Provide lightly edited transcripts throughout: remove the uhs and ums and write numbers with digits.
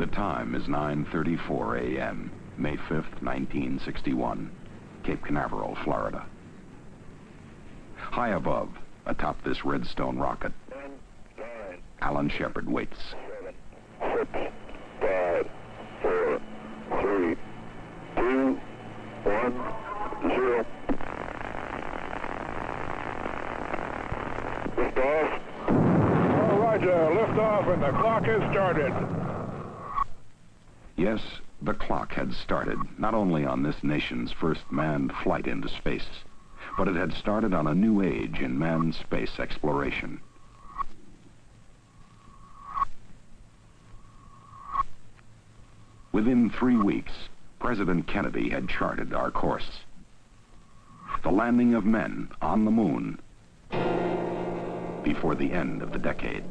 The time is 9:34 a.m., May 5th, 1961, Cape Canaveral, Florida. High above, atop this redstone rocket, 10, 9, Alan Shepard waits. 7, 6, 5, 4, 3, 2, 1, 0. Liftoff. Oh, Roger, liftoff and the clock has started. Yes, the clock had started, not only on this nation's first manned flight into space, but it had started on a new age in manned space exploration. Within 3 weeks, President Kennedy had charted our course. The landing of men on the moon before the end of the decade.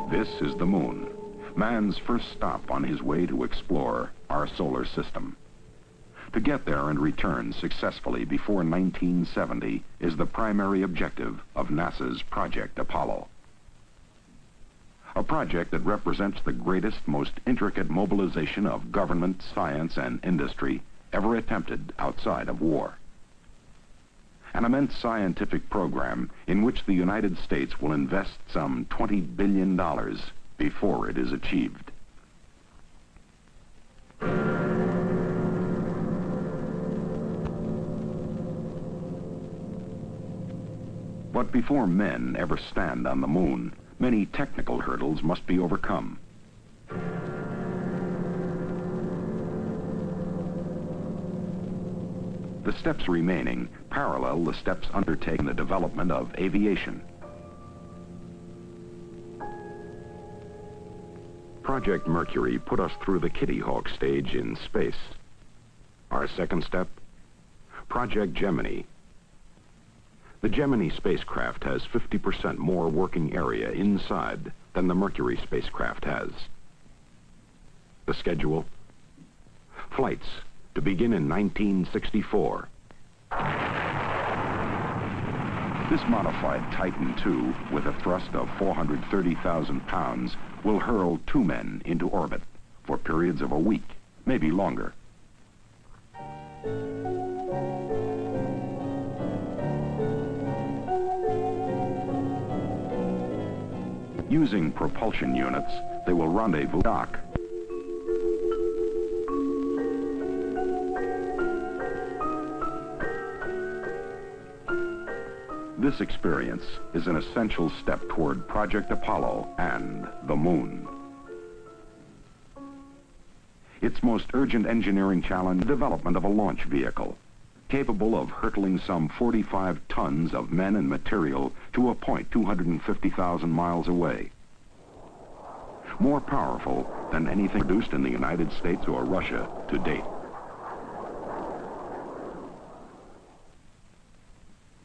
This is the moon, man's first stop on his way to explore our solar system. To get there and return successfully before 1970 is the primary objective of NASA's Project Apollo. A project that represents the greatest, most intricate mobilization of government, science, and industry ever attempted outside of war. An immense scientific program in which the United States will invest some $20 billion before it is achieved. But before men ever stand on the moon, many technical hurdles must be overcome. The steps remaining parallel the steps undertaken in the development of aviation. Project Mercury put us through the Kitty Hawk stage in space. Our second step, Project Gemini. The Gemini spacecraft has 50% more working area inside than the Mercury spacecraft has. The schedule? Flights to begin in 1964. This modified Titan II, with a thrust of 430,000 pounds, will hurl 2 men into orbit for periods of a week, maybe longer. Using propulsion units, they will rendezvous dock. This experience is an essential step toward Project Apollo and the moon. Its most urgent engineering challenge, the development of a launch vehicle, capable of hurtling some 45 tons of men and material to a point 250,000 miles away. More powerful than anything produced in the United States or Russia to date.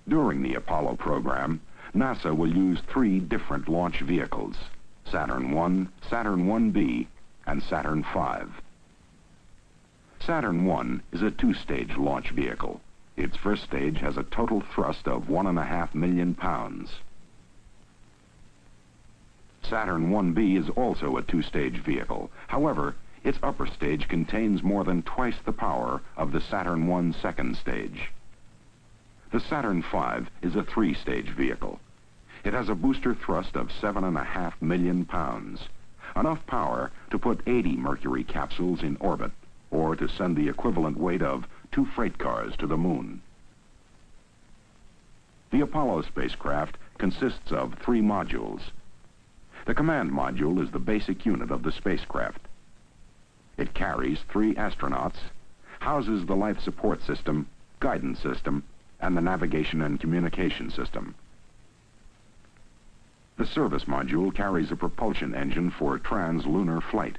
During the Apollo program, NASA will use 3 different launch vehicles: Saturn I, Saturn 1B, and Saturn V. Saturn I is a 2-stage launch vehicle. Its first stage has a total thrust of 1.5 million pounds. Saturn 1B is also a 2-stage vehicle. However, its upper stage contains more than twice the power of the Saturn I second stage. The Saturn V is a 3-stage vehicle. It has a booster thrust of 7.5 million pounds, enough power to put 80 Mercury capsules in orbit, or to send the equivalent weight of 2 freight cars to the moon. The Apollo spacecraft consists of 3 modules. The command module is the basic unit of the spacecraft. It carries 3 astronauts, houses the life support system, guidance system, and the navigation and communication system. The service module carries a propulsion engine for trans-lunar flight.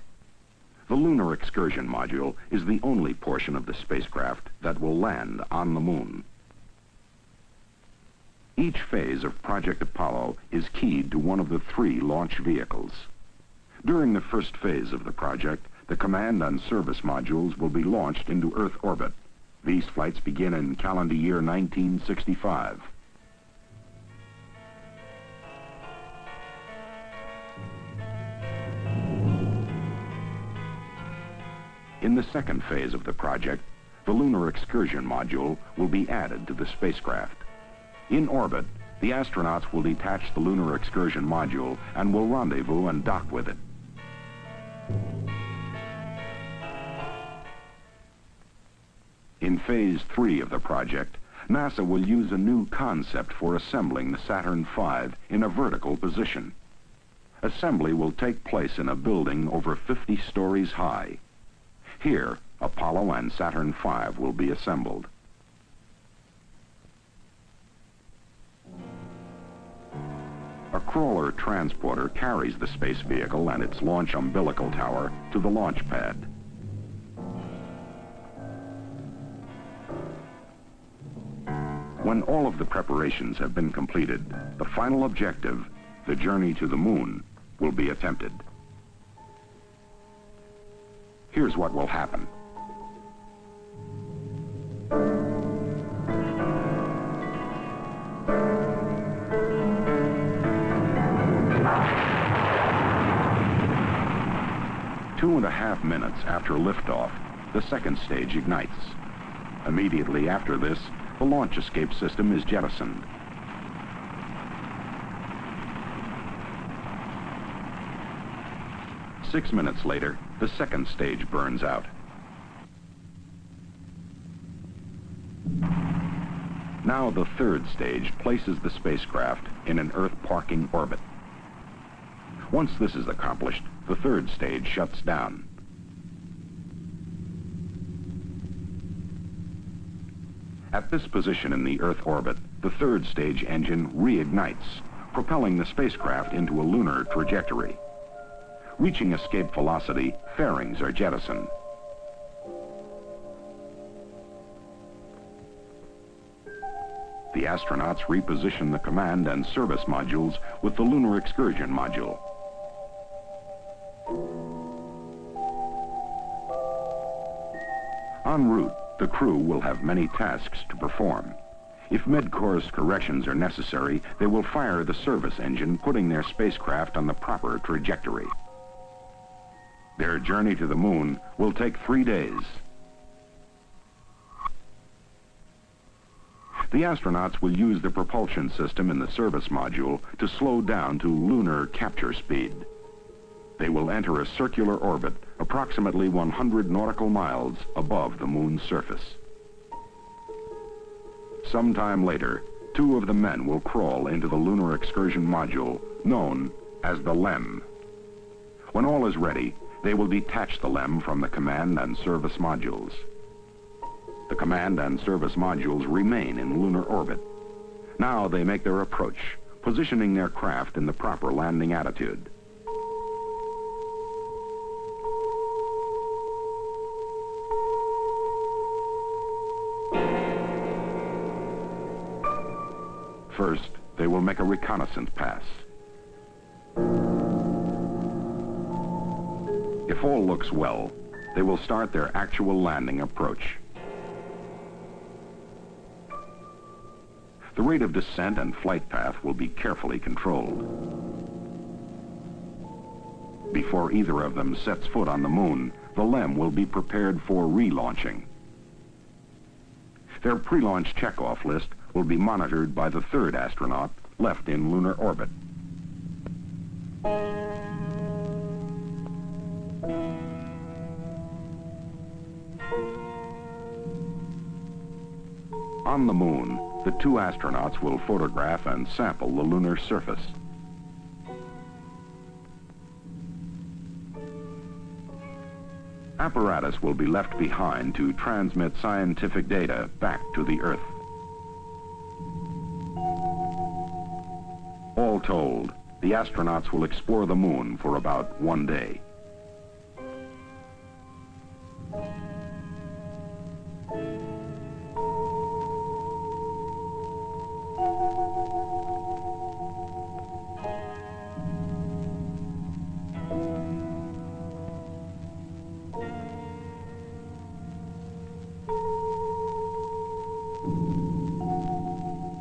The Lunar Excursion Module is the only portion of the spacecraft that will land on the moon. Each phase of Project Apollo is keyed to one of the 3 launch vehicles. During the first phase of the project, the command and service modules will be launched into Earth orbit. These flights begin in calendar year 1965. In the second phase of the project, the lunar excursion module will be added to the spacecraft. In orbit, the astronauts will detach the lunar excursion module and will rendezvous and dock with it. In phase 3 of the project, NASA will use a new concept for assembling the Saturn V in a vertical position. Assembly will take place in a building over 50 stories high. Here, Apollo and Saturn V will be assembled. A crawler transporter carries the space vehicle and its launch umbilical tower to the launch pad. When all of the preparations have been completed, the final objective, the journey to the moon, will be attempted. Here's what will happen. Two and a half minutes after liftoff, the second stage ignites. Immediately after this, the launch escape system is jettisoned. Six minutes later, the second stage burns out. Now the third stage places the spacecraft in an Earth parking orbit. Once this is accomplished, the third stage shuts down. At this position in the Earth orbit, the third stage engine reignites, propelling the spacecraft into a lunar trajectory. Reaching escape velocity, fairings are jettisoned. The astronauts reposition the command and service modules with the lunar excursion module. En route, the crew will have many tasks to perform. If mid-course corrections are necessary, they will fire the service engine, putting their spacecraft on the proper trajectory. Their journey to the moon will take 3 days. The astronauts will use the propulsion system in the service module to slow down to lunar capture speed. They will enter a circular orbit approximately 100 nautical miles above the moon's surface. Sometime later, 2 of the men will crawl into the lunar excursion module, known as the LEM. When all is ready, they will detach the LEM from the command and service modules. The command and service modules remain in lunar orbit. Now they make their approach, positioning their craft in the proper landing attitude. First, they will make a reconnaissance pass. If all looks well, they will start their actual landing approach. The rate of descent and flight path will be carefully controlled. Before either of them sets foot on the moon, the LEM will be prepared for relaunching. Their pre-launch checkoff list will be monitored by the third astronaut left in lunar orbit. On the moon, the 2 astronauts will photograph and sample the lunar surface. Apparatus will be left behind to transmit scientific data back to the Earth. All told, the astronauts will explore the moon for about 1 day.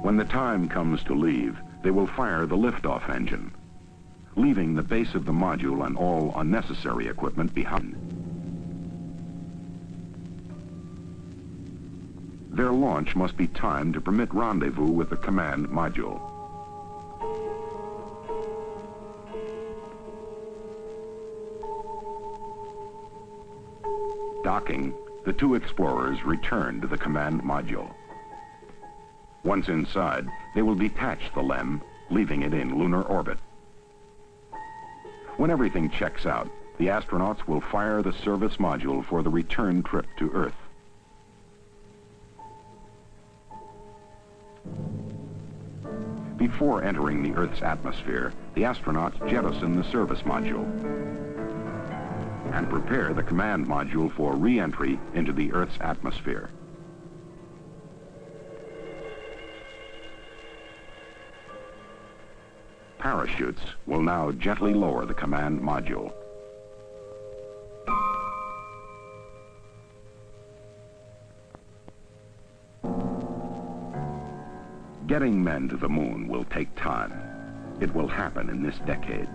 When the time comes to leave, they will fire the liftoff engine, leaving the base of the module and all unnecessary equipment behind. Their launch must be timed to permit rendezvous with the command module. Docking, the two explorers return to the command module. Once inside, they will detach the LEM, leaving it in lunar orbit. When everything checks out, the astronauts will fire the service module for the return trip to Earth. Before entering the Earth's atmosphere, the astronauts jettison the service module and prepare the command module for re-entry into the Earth's atmosphere. Parachutes will now gently lower the command module. Getting men to the moon will take time. It will happen in this decade,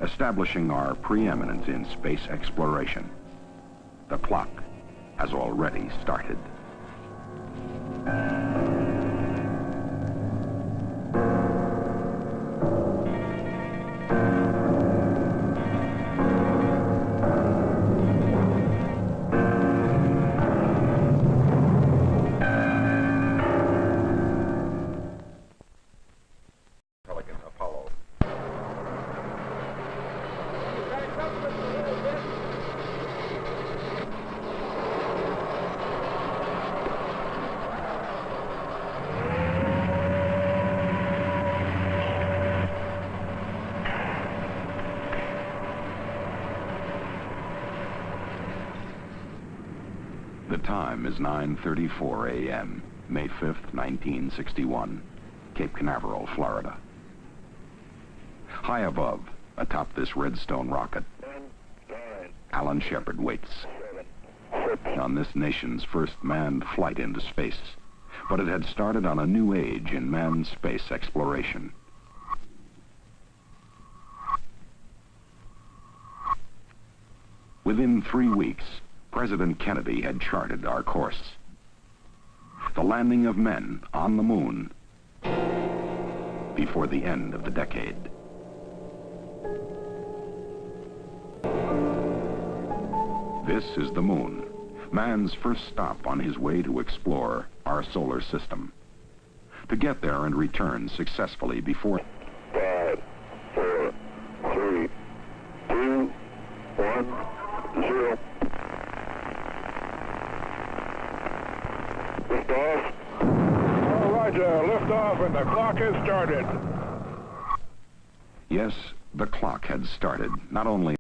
establishing our preeminence in space exploration. The clock has already started. The time is 9:34 a.m., May 5th, 1961, Cape Canaveral, Florida. High above, atop this Redstone rocket, Alan Shepard waits on this nation's first manned flight into space. But it had started on a new age in manned space exploration. Within 3 weeks, President Kennedy had charted our course. The landing of men on the moon before the end of the decade. This is the moon, man's first stop on his way to explore our solar system. To get there and return successfully before 5, 4, 3, 2, 1, 0. Liftoff. Oh, Roger, liftoff and the clock has started. Yes, the clock had started, not only